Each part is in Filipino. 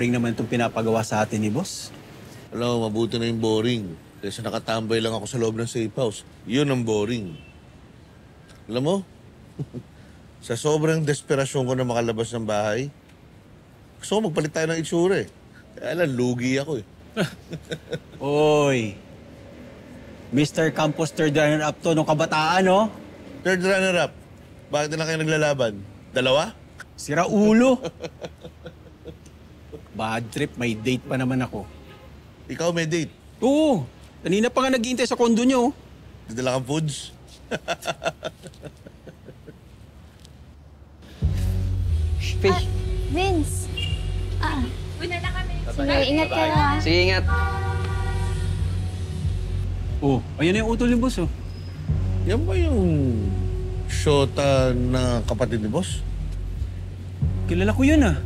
Boring naman itong pinapagawa sa atin ni boss. Alam mo, mabuti na yung boring. Kaysa nakatambay lang ako sa loob ng safe house. Yun ang boring. Alam mo, sa sobrang desperasyon ko na makalabas ng bahay, gusto ko magpalit tayo ng itsura eh. Kaya lang, lugi ako eh. Oy, Mr. Campos third runner-up to nung kabataan, no? Third runner-up, bakit na kayo naglalaban? Dalawa? Sira ulo. Bad trip, may date pa naman ako. Ikaw may date. Oo, kanina pa nga nag-iintay sa kondo niyo. Didala kang foods. Vince. Una na kami. Sige, ingat ka ha. Sige, ingat. Oh, ayun na yung utol ni boss, oh. Yan ba yung shota na kapatid ni boss? Kilala ko yun, ah.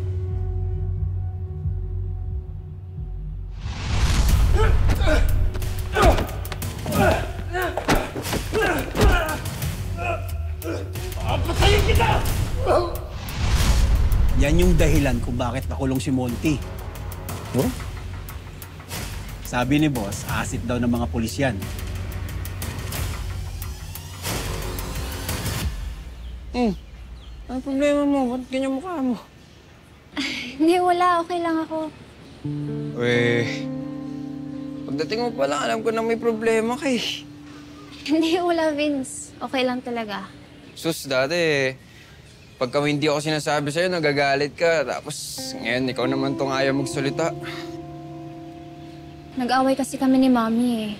Yan yung dahilan kung bakit nakulong si Monty. Huh? Sabi ni boss, asit daw ng mga pulis yan. Ano problema mo? Ba't ganyan mukha mo? Hindi, wala. Okay lang ako. Pagdating mo pa lang, alam ko na may problema ka eh. Hindi, wala, Vince. Okay lang talaga. Sus, dati pagka hindi ako sinasabi sa'yo, nagagalit ka. Tapos ngayon, ikaw naman tong ayaw magsalita. Nag-away kasi kami ni Mami eh.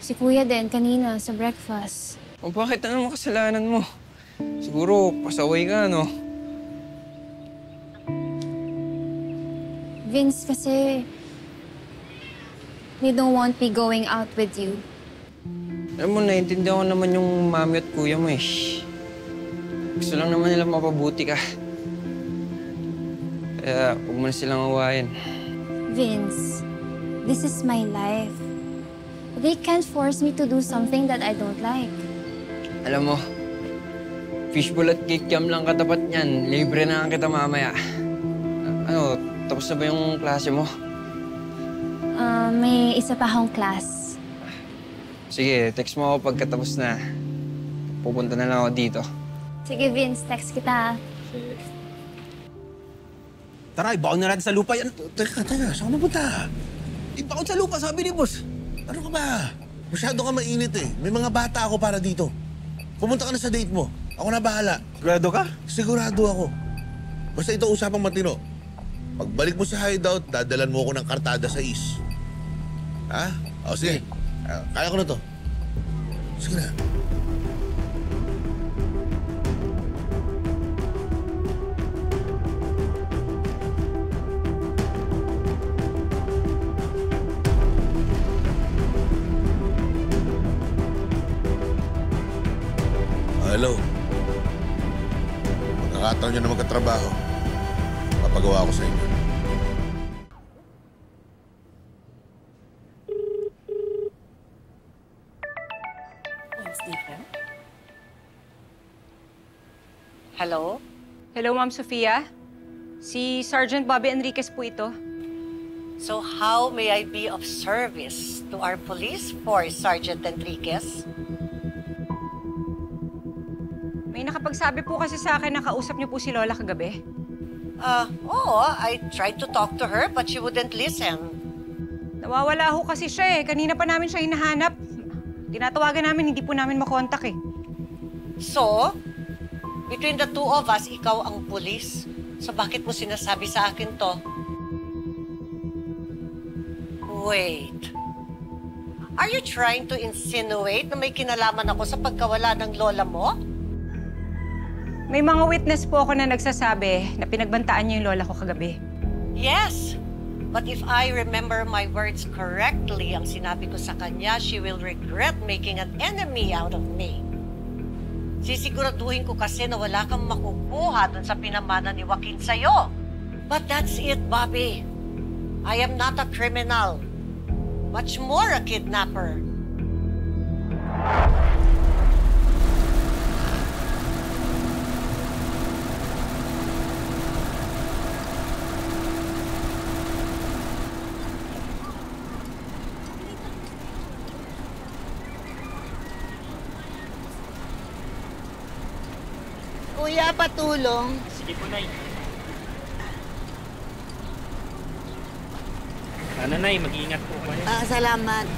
Si Kuya din kanina sa breakfast. O bakit? Ano naman kasalanan mo? Siguro, pasaway ka, no? Vince, kasi they don't want me going out with you. Alam mo, naiintindihan ko naman yung mami at kuya mo eh. Gusto lang naman nila mapabuti ka. Kaya huwag mo na silang awayin. Vince, this is my life. They can't force me to do something that I don't like. Alam mo, fishbowl at kikiam lang katapat niyan. Libre na kita mamaya. Ano, tapos na ba yung klase mo? May isa pa akong class. Sige, text mo ako pagkatapos na. Pupunta na lang ako dito. Sige, Vince, text kita. Tara, ibaon na natin sa lupa yan. Teka, saan ka napunta? Ibaon sa lupa, sabi ni boss. Ano ka ba? Masyado ka mainit eh. May mga bata ako para dito. Pumunta ka na sa date mo. Ako na bahala. Sigurado ka? Sigurado ako. Basta ito usapang matino. Pagbalik mo sa hideout, dadalan mo ako ng kartada sa East. Ha? O, sige. Kaya ko na to. Sige na. Hello. Magkakataon nyo na magkatrabaho. Papagawa ko sa inyo. Hello? Hello, Ma'am Sofia. Si Sergeant Bobby Enriquez po ito. So how may I be of service to our police force, Sergeant Enriquez? May nakapagsabi po kasi sa akin na kausap niyo po si Lola kagabi. Oo, I tried to talk to her but she wouldn't listen. Nawawala ho kasi siya eh. Kanina pa namin siya hinahanap. Tinatawagan namin, hindi po namin makontak eh. So, between the two of us, ikaw ang pulis. So bakit mo sinasabi sa akin to? Wait. Are you trying to insinuate na may kinalaman ako sa pagkawala ng lola mo? May mga witness po ako na nagsasabi na pinagbantaan niyo yung lola ko kagabi. Yes. But if I remember my words correctly, ang sinabi ko sa kanya, she will regret making an enemy out of me. Sisiguraduhin ko kasi na wala kang makukuha dun sa pinamana ni Joaquin sa'yo. But that's it, Bobby. I am not a criminal. Much more a kidnapper. Kuya, patulong. Sige po, Nay. Sana, Nay, mag-iingat po kayo. Salamat.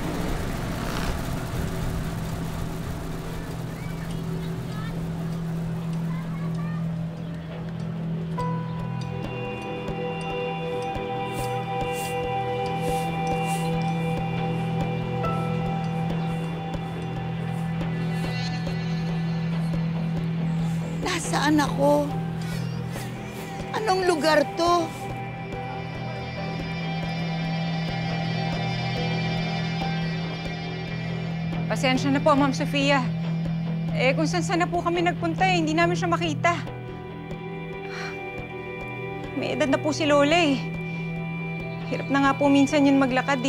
Nasaan ako? Anong lugar to? Pasensya na po, Ma'am Sofia. Kung saan na po kami nagpunta hindi namin siya makita. May edad na po si Lola Hirap na nga po minsan yun maglakad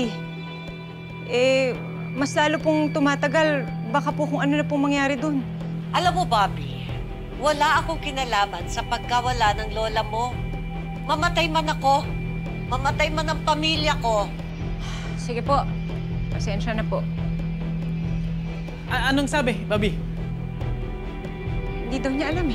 mas lalo pong tumatagal, baka po kung ano na pong mangyari dun. Alam mo, Bobby, wala akong kinalaman sa pagkawala ng lola mo. Mamatay man ako, mamatay man ang pamilya ko. Sige po, pasensya na po. Anong sabi, Bobby? Hindi daw niya alam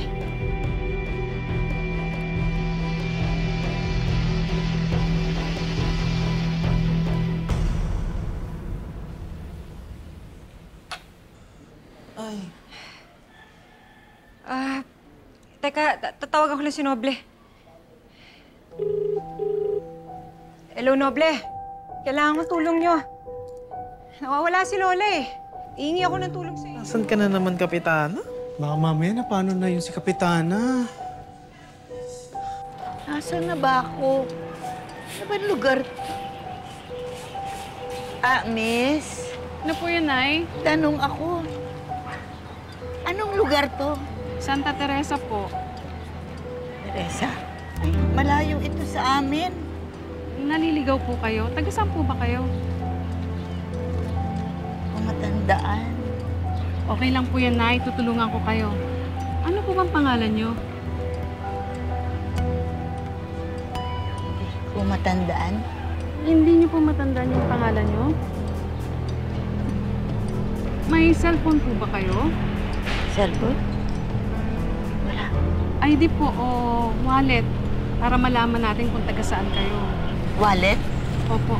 Teka, tatawag ako lang si Noble. Hello, Noble. Kailangan ko tulong niyo. Nawawala si Lola Iingi ako ng tulong sa'yo. Nasaan ka na naman, Kapitana? Baka mamaya na paano na yun si Kapitana. Nasaan na ba ako? Ano ba lugar? Miss? Ano po yun, Nay? Tanong ako. Anong lugar to? Santa Teresa po. Teresa? Ay, malayo ito sa amin. Naliligaw po kayo? Taga saan po ba kayo? Matandaan. Okay lang po yan, Nay. Tutulungan ko kayo. Ano po bang pangalan niyo? Hindi ko matandaan. Hindi niyo po matandaan yung pangalan niyo? May cellphone po ba kayo? Cellphone? Wala. ID po o wallet para malaman natin kung taga saan kayo. Wallet? Opo.